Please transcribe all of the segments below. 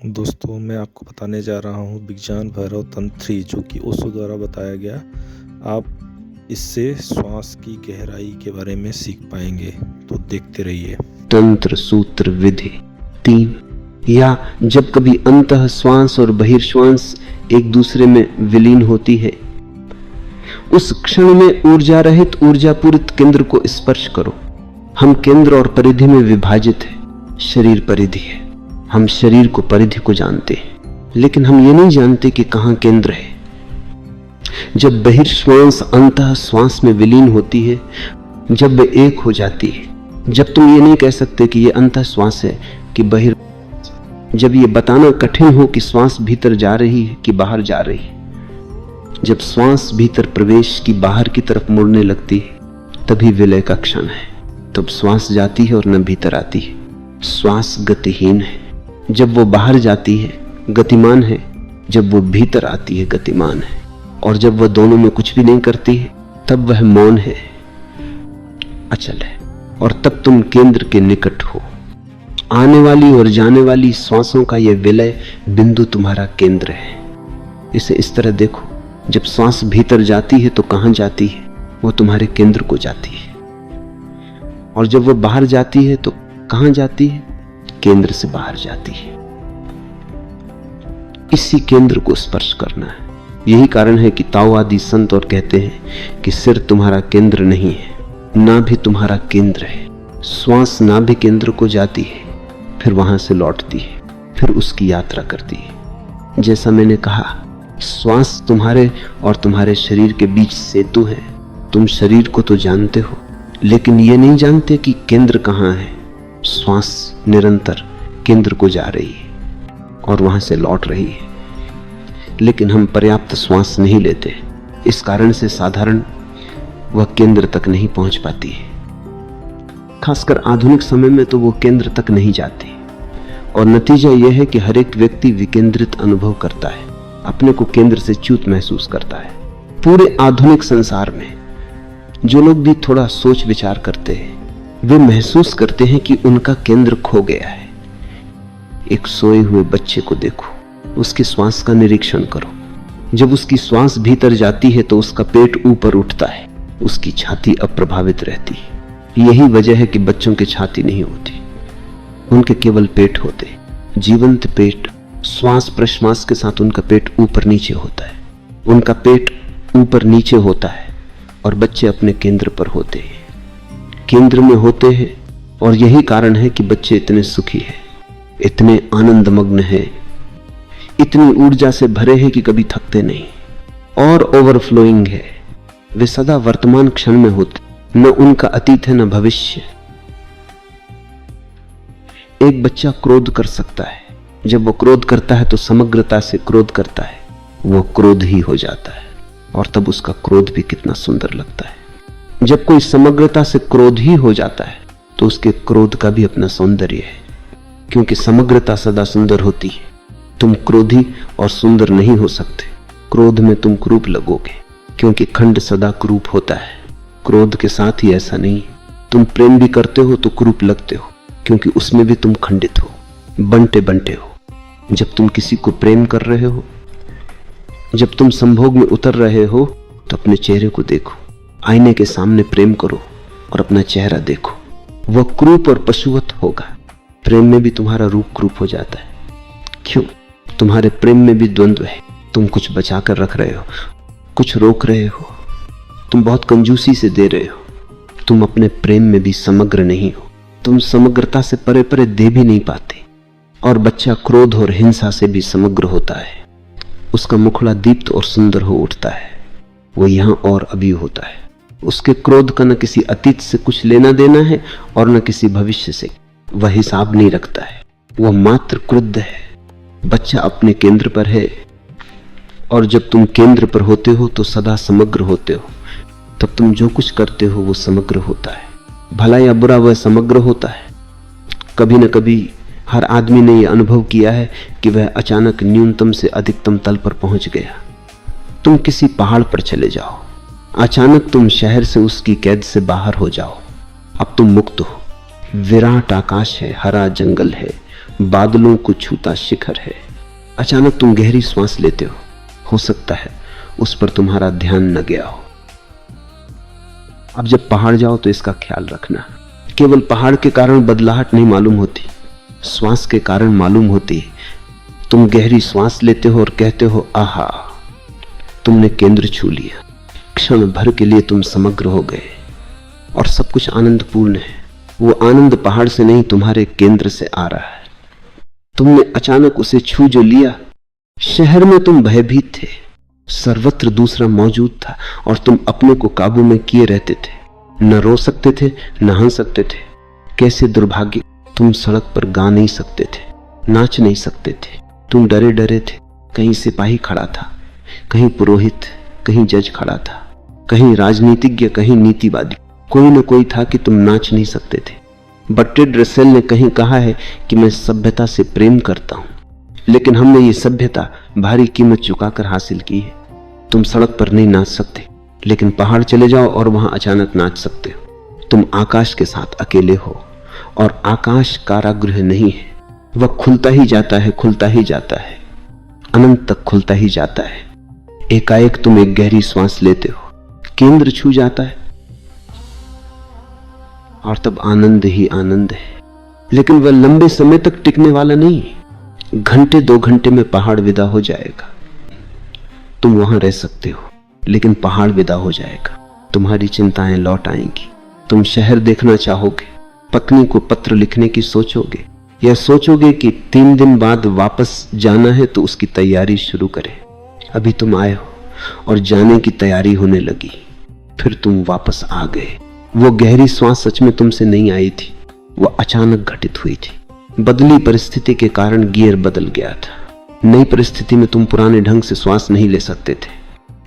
दोस्तों, मैं आपको बताने जा रहा हूँ विज्ञान भैरव तंत्र 3 जो कि ओशो द्वारा बताया गया। आप इससे श्वास की गहराई के बारे में सीख पाएंगे, तो देखते रहिए। तंत्र सूत्र विधि 3 या जब कभी अंतः श्वास और बहिर्श्वास एक दूसरे में विलीन होती है, उस क्षण में ऊर्जा रहित ऊर्जापूरित केंद्र को स्पर्श करो। हम केंद्र और परिधि में विभाजित है। शरीर परिधि है। हम शरीर को परिधि को जानते हैं, लेकिन हम ये नहीं जानते कि कहां केंद्र है। जब बहिर्श्वास अंतः श्वास में विलीन होती है, जब वे एक हो जाती है, जब तुम ये नहीं कह सकते कि ये अंतः श्वास है कि बहिर, जब ये बताना कठिन हो कि श्वास भीतर जा रही है कि बाहर जा रही है, जब श्वास भीतर प्रवेश की बाहर की तरफ मुड़ने लगती है, तभी विलय का क्षण है। तब श्वास जाती है और न भीतर आती है। श्वास गतिहीन है। जब वो बाहर जाती है गतिमान है, जब वो भीतर आती है गतिमान है। और जब वह दोनों में कुछ भी नहीं करती है, तब वह मौन है, अचल है। और तब तुम केंद्र के निकट हो। आने वाली और जाने वाली श्वासों का यह विलय बिंदु तुम्हारा केंद्र है। इसे इस तरह देखो, जब श्वास भीतर जाती है तो कहां जाती है? वो तुम्हारे केंद्र को जाती है। और जब वो बाहर जाती है तो कहां जाती है? केंद्र से बाहर जाती है। इसी केंद्र को स्पर्श करना है। यही कारण है कि ताओवादी संत और कहते हैं कि सिर तुम्हारा केंद्र नहीं है, नाभि तुम्हारा केंद्र है। श्वास नाभि केंद्र को जाती है, फिर वहां से लौटती है, फिर उसकी यात्रा करती है। जैसा मैंने कहा, श्वास तुम्हारे और तुम्हारे शरीर के बीच सेतु है। तुम शरीर को तो जानते हो, लेकिन ये नहीं जानते कि केंद्र कहाँ है। श्वास निरंतर केंद्र को जा रही है और वहां से लौट रही है, लेकिन हम पर्याप्त श्वास नहीं लेते। इस कारण से साधारण वह केंद्र तक नहीं पहुंच पाती है। खासकर आधुनिक समय में तो वो केंद्र तक नहीं जाती। और नतीजा यह है कि हर एक व्यक्ति विकेंद्रित अनुभव करता है, अपने को केंद्र से च्युत महसूस करता है। पूरे आधुनिक संसार में जो लोग भी थोड़ा सोच विचार करते हैं, वे महसूस करते हैं कि उनका केंद्र खो गया है। एक सोए हुए बच्चे को देखो, उसके श्वास का निरीक्षण करो। जब उसकी श्वास भीतर जाती है तो उसका पेट ऊपर उठता है, उसकी छाती अप्रभावित रहती है। यही वजह है कि बच्चों की छाती नहीं होती, उनके केवल पेट होते, जीवंत पेट। श्वास प्रश्वास के साथ उनका पेट ऊपर नीचे होता है। उनका पेट ऊपर नीचे होता है और बच्चे अपने केंद्र पर होते हैं, केंद्र में होते हैं। और यही कारण है कि बच्चे इतने सुखी हैं, इतने आनंदमग्न हैं, इतनी ऊर्जा से भरे हैं कि कभी थकते नहीं और ओवरफ्लोइंग है। वे सदा वर्तमान क्षण में होते, न उनका अतीत है न भविष्य। एक बच्चा क्रोध कर सकता है। जब वो क्रोध करता है तो समग्रता से क्रोध करता है, वो क्रोध ही हो जाता है। और तब उसका क्रोध भी कितना सुंदर लगता है। जब कोई समग्रता से क्रोध ही हो जाता है तो उसके क्रोध का भी अपना सौंदर्य है, क्योंकि समग्रता सदा सुंदर होती है। तुम क्रोधी और सुंदर नहीं हो सकते। क्रोध में तुम क्रूप लगोगे, क्योंकि खंड सदा क्रूप होता है। क्रोध के साथ ही ऐसा नहीं। तुम प्रेम भी करते हो तो क्रूप लगते हो, क्योंकि उसमें भी तुम खंडित हो, बंटे बंटे हो। जब तुम किसी को प्रेम कर रहे हो, जब तुम संभोग में उतर रहे हो, तो अपने चेहरे को देखो। आईने के सामने प्रेम करो और अपना चेहरा देखो। वह क्रूप और पशुवत होगा। प्रेम में भी तुम्हारा रूप क्रूप हो जाता है। क्यों? तुम्हारे प्रेम में भी द्वंद्व है। तुम कुछ बचा कर रख रहे हो, कुछ रोक रहे हो, तुम बहुत कंजूसी से दे रहे हो। तुम अपने प्रेम में भी समग्र नहीं हो। तुम समग्रता से परे परे दे भी नहीं पाते। और बच्चा क्रोध और हिंसा से भी समग्र होता है। उसका मुखड़ा दीप्त और सुंदर हो उठता है। वो यहां और अभी होता है। उसके क्रोध का न किसी अतीत से कुछ लेना देना है और न किसी भविष्य से। वह हिसाब नहीं रखता है, वह मात्र क्रुद्ध है। बच्चा अपने केंद्र पर है। और जब तुम केंद्र पर होते हो तो सदा समग्र होते हो। तब तुम जो कुछ करते हो वो समग्र होता है। भला या बुरा वह समग्र होता है। कभी न कभी हर आदमी ने यह अनुभव किया है कि वह अचानक न्यूनतम से अधिकतम तल पर पहुंच गया। तुम किसी पहाड़ पर चले जाओ, अचानक तुम शहर से उसकी कैद से बाहर हो जाओ। अब तुम मुक्त हो। विराट आकाश है, हरा जंगल है, बादलों को छूता शिखर है। अचानक तुम गहरी सांस लेते हो सकता है उस पर तुम्हारा ध्यान न गया हो। अब जब पहाड़ जाओ तो इसका ख्याल रखना, केवल पहाड़ के कारण बदलाहट नहीं मालूम होती, श्वास के कारण मालूम होती है। तुम गहरी सांस लेते हो और कहते हो आहा, तुमने केंद्र छू लिया। क्षण भर के लिए तुम समग्र हो गए और सब कुछ आनंदपूर्ण है। वो आनंद पहाड़ से नहीं, तुम्हारे केंद्र से आ रहा है। तुमने अचानक उसे छू जो लिया। शहर में तुम भयभीत थे, सर्वत्र दूसरा मौजूद था और तुम अपने को काबू में किए रहते थे। न रो सकते थे, न हंस सकते थे। कैसे दुर्भाग्य! तुम सड़क पर गा नहीं सकते थे, नाच नहीं सकते थे। तुम डरे डरे थे। कहीं सिपाही खड़ा था, कहीं पुरोहित, कहीं जज खड़ा था, कहीं राजनीतिज्ञ, कहीं नीतिवादी। कोई न कोई था कि तुम नाच नहीं सकते थे। बर्ट्रैंड रसेल ने कहीं कहा है कि मैं सभ्यता से प्रेम करता हूं, लेकिन हमने ये सभ्यता भारी कीमत चुकाकर हासिल की है। तुम सड़क पर नहीं नाच सकते, लेकिन पहाड़ चले जाओ और वहां अचानक नाच सकते हो। तुम आकाश के साथ अकेले हो और आकाश कारागृह नहीं है। वह खुलता ही जाता है, खुलता ही जाता है, अनंत तक खुलता ही जाता है। एकाएक तुम एक गहरी सांस लेते हो, केंद्र छू जाता है और तब आनंद ही आनंद है। लेकिन वह लंबे समय तक टिकने वाला नहीं। घंटे 2 घंटे में पहाड़ विदा हो जाएगा। तुम वहां रह सकते हो, लेकिन पहाड़ विदा हो जाएगा। तुम्हारी चिंताएं लौट आएंगी। तुम शहर देखना चाहोगे, पत्नी को पत्र लिखने की सोचोगे, या सोचोगे कि 3 दिन बाद वापस जाना है तो उसकी तैयारी शुरू करें। अभी तुम आए हो और जाने की तैयारी होने लगी, फिर तुम वापस आ गए। वो गहरी सांस सच में तुमसे नहीं आई थी, वो अचानक घटित हुई थी। बदली परिस्थिति के कारण गियर बदल गया था। नई परिस्थिति में तुम पुराने ढंग से श्वास नहीं ले सकते थे,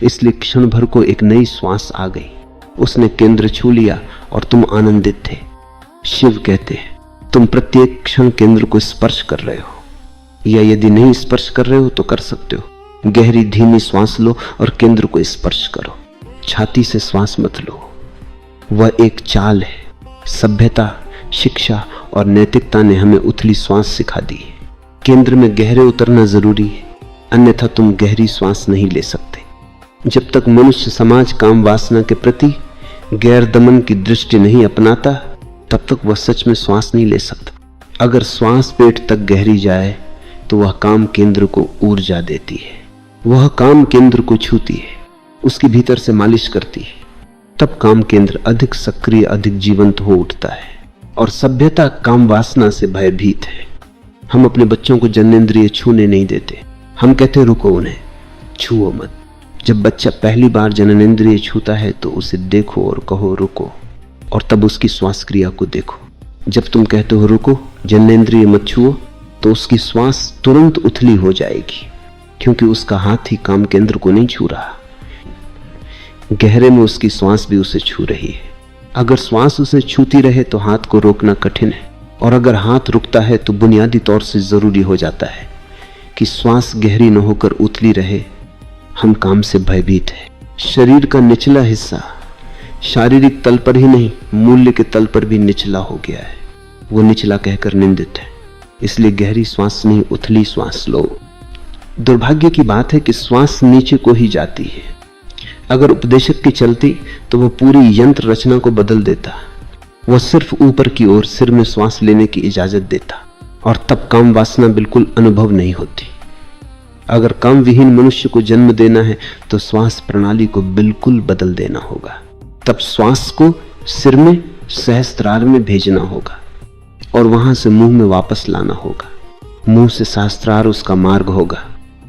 इसलिए क्षण भर को एक नई श्वास आ गई। उसने केंद्र छू लिया और तुम आनंदित थे। शिव कहते हैं तुम प्रत्येक क्षण केंद्र को स्पर्श कर रहे हो, या यदि नहीं स्पर्श कर रहे हो तो कर सकते हो। गहरी धीमी श्वास लो और केंद्र को स्पर्श करो। छाती से श्वास मत लो। वह एक चाल है। सभ्यता, शिक्षा और नैतिकता ने हमें उथली श्वास सिखा दी है। केंद्र में गहरे उतरना जरूरी है, अन्यथा तुम गहरी श्वास नहीं ले सकते। जब तक मनुष्य समाज काम वासना के प्रति गैर दमन की दृष्टि नहीं अपनाता, तब तक वह सच में श्वास नहीं ले सकता। अगर श्वास पेट तक गहरी जाए तो वह काम केंद्र को ऊर्जा देती है। वह काम केंद्र को छूती है, उसके भीतर से मालिश करती है। तब काम केंद्र अधिक सक्रिय, अधिक जीवंत हो उठता है। और सभ्यता काम वासना से भयभीत है। हम अपने बच्चों को जन्नेंद्रिय छूने नहीं देते। हम कहते रुको, उन्हें छुओ मत। जब बच्चा पहली बार जननेंद्रिय छूता है तो उसे देखो और कहो रुको, और तब उसकी श्वास क्रिया को देखो। जब तुम कहते हो रुको, जननेंद्रिय मत छुओ, तो उसकी श्वास तुरंत उथली हो जाएगी, क्योंकि उसका हाथ ही काम केंद्र को नहीं छू रहा। गहरे में उसकी श्वास भी उसे छू रही है। अगर श्वास उसे छूती रहे तो हाथ को रोकना कठिन है, और अगर हाथ रुकता है तो बुनियादी तौर से जरूरी हो जाता है कि श्वास गहरी न होकर उथली रहे। हम काम से भयभीत है। शरीर का निचला हिस्सा शारीरिक तल पर ही नहीं, मूल्य के तल पर भी निचला हो गया है। वो निचला कहकर निंदित है। इसलिए गहरी श्वास नहीं, उथली श्वास लो। दुर्भाग्य की बात है कि श्वास नीचे को ही जाती है। अगर उपदेशक की चलती तो वह पूरी यंत्र रचना को बदल देता। वह सिर्फ ऊपर की ओर सिर में श्वास लेने की इजाजत देता, और तब काम वासना बिल्कुल अनुभव नहीं होती। अगर काम विहीन मनुष्य को जन्म देना है तो श्वास प्रणाली को बिल्कुल बदल देना होगा। तब श्वास को सिर में, सहस्त्रार में भेजना होगा और वहां से मुंह में वापस लाना होगा। मुंह से सहस्त्रार उसका मार्ग होगा।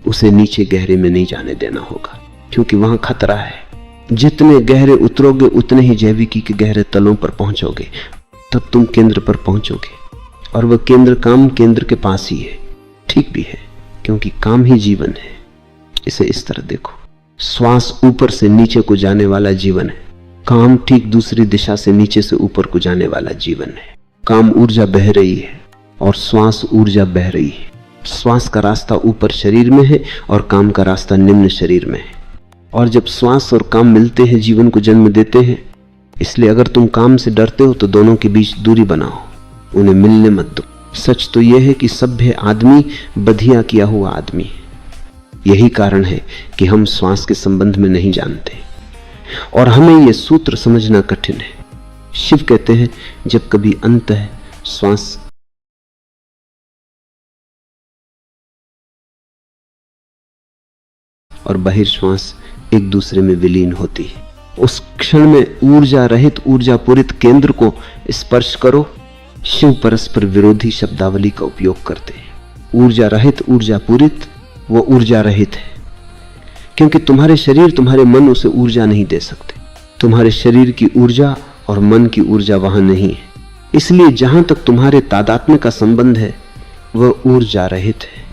उसे नीचे गहरे में नहीं जाने देना होगा, क्योंकि वहां खतरा है। जितने गहरे उतरोगे उतने ही जैविकी के गहरे तलों पर पहुंचोगे। तब तुम केंद्र पर पहुंचोगे, और वह केंद्र काम केंद्र के पास ही है। ठीक भी है, क्योंकि काम ही जीवन है। इसे इस तरह देखो, श्वास ऊपर से नीचे को जाने वाला जीवन है, काम ठीक दूसरी दिशा से नीचे से ऊपर को जाने वाला जीवन है। काम ऊर्जा बह रही है और श्वास ऊर्जा बह रही है। श्वास का रास्ता ऊपर शरीर में है और काम का रास्ता निम्न शरीर में है। और जब श्वास और काम मिलते हैं, जीवन को जन्म देते हैं। इसलिए अगर तुम काम से डरते हो तो दोनों के बीच दूरी बनाओ, उन्हें मिलने मत दो। सच तो यह है कि सभ्य आदमी बधिया किया हुआ आदमी है। यही कारण है कि हम श्वास के संबंध में नहीं जानते और हमें यह सूत्र समझना कठिन है। शिव कहते हैं जब कभी अंत है श्वास और बहिर्श्वास एक दूसरे में विलीन होती है, उस क्षण में ऊर्जा रहित ऊर्जा पूरित केंद्र को स्पर्श करो। शिव परस्पर विरोधी शब्दावली का उपयोग करते हैं। ऊर्जा रहित ऊर्जा पूरित, वो ऊर्जा रहित है क्योंकि तुम्हारे शरीर तुम्हारे मन उसे ऊर्जा नहीं दे सकते। तुम्हारे शरीर की ऊर्जा और मन की ऊर्जा वहां नहीं है। इसलिए जहां तक तुम्हारे तादात्म्य का संबंध है वह ऊर्जा रहित है,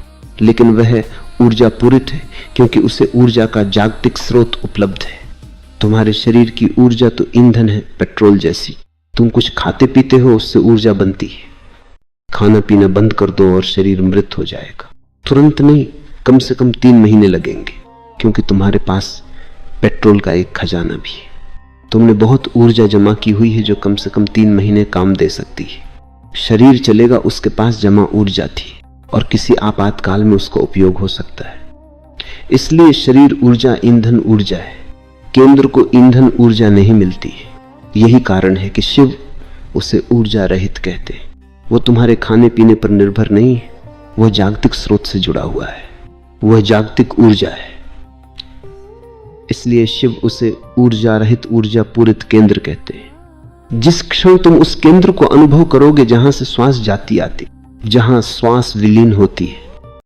लेकिन वह ऊर्जा पूरित है क्योंकि उसे ऊर्जा का जागतिक स्रोत उपलब्ध है। तुम्हारे शरीर की ऊर्जा तो ईंधन है, पेट्रोल जैसी। तुम कुछ खाते पीते हो, उससे ऊर्जा बनती है। खाना पीना बंद कर दो और शरीर मृत हो जाएगा। तुरंत नहीं, कम से कम 3 महीने लगेंगे क्योंकि तुम्हारे पास पेट्रोल का एक खजाना भी है। तुमने बहुत ऊर्जा जमा की हुई है जो कम से कम 3 महीने काम दे सकती है। शरीर चलेगा, उसके पास जमा ऊर्जा थी और किसी आपातकाल में उसका उपयोग हो सकता है। इसलिए शरीर ऊर्जा, ईंधन ऊर्जा है। केंद्र को ईंधन ऊर्जा नहीं मिलती है। यही कारण है कि शिव उसे ऊर्जा रहित कहते हैं। वो तुम्हारे खाने पीने पर निर्भर नहीं है, वह जागतिक स्रोत से जुड़ा हुआ है, वह जागतिक ऊर्जा है। इसलिए शिव उसे ऊर्जा रहित ऊर्जा पूरित केंद्र कहते हैं। जिस क्षण तुम उस केंद्र को अनुभव करोगे जहां से श्वास जाती आती, जहां श्वास विलीन होती है,